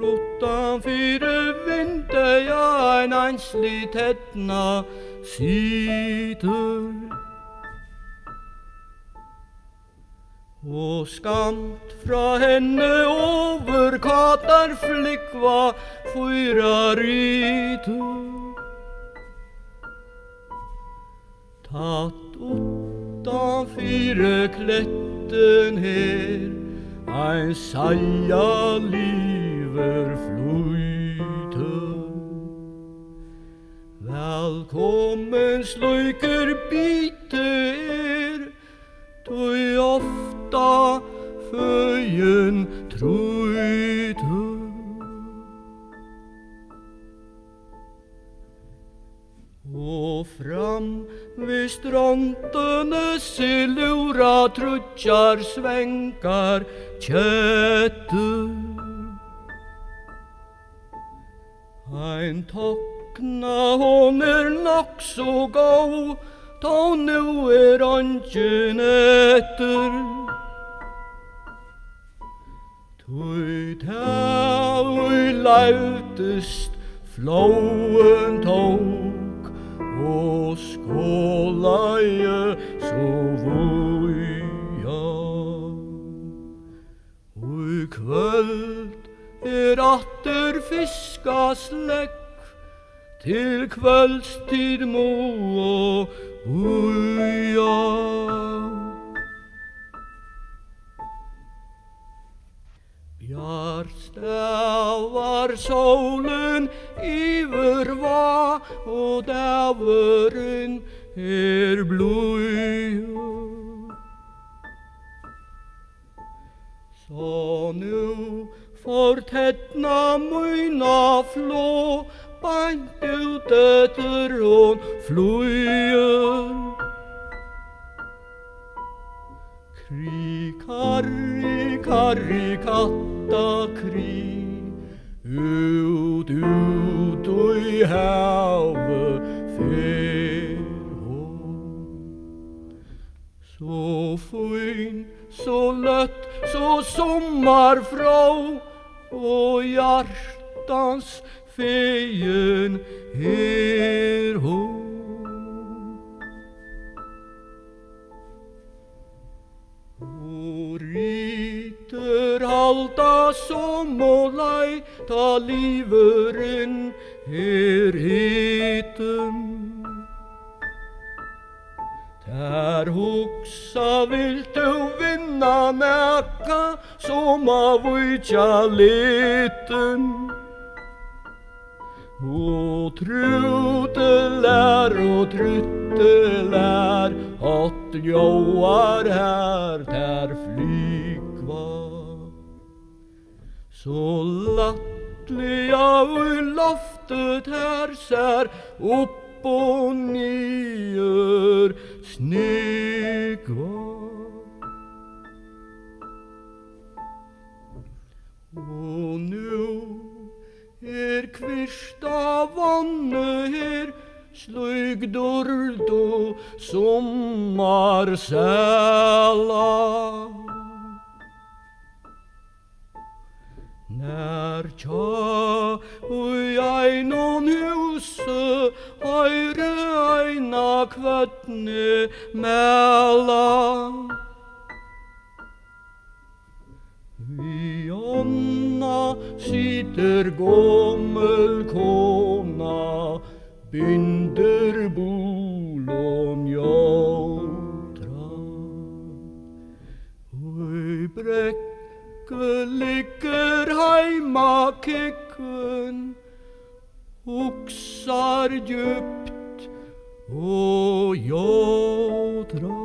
utanför vinter jag en enslig tettna sitter. Och skamt fra henne overkatar flikva fyra ryter. Tatt utanför kletten her ein saja liver flyter. Velkommen sluker bite er, tøy ofta føyen trøyter. Og fram vid stråntene silura trutjar svenkar kjetter. Ein tokna hon nok så god, ta nu ongen etter. Tøy tau lautest floen tok, og skålaje så vuja. Og i kvöld atter fiskaslekk, til kveldstid må og uja. Bjartstavar solen iver va, og dæveren bløya. Så nu fortettna møyna flå, bant ut etter hon fløyer. Kri, karri, karri, katta, kri, ut og i havet fer hon. Så fin, så lett, så sommarfrå, og hjartans feien hon. Og ryter halta som og lei, ta liveren heten. Der hugsa vilt du vinna näka, som av utja liten. Og trutelær og truttelær, at ljóar her ter flygva. Så lattliga ur loftet her ser opp og nyer snygva. Og nu kvista vannet her, slik dordo sommarsæla. Nær tja ui einon huse, høyre eina kvettne mæla. Vi onna sitter gommel kona, binder bolon jåtra. Ui brekke ligger heima kikken, oksar djupt og jåtra.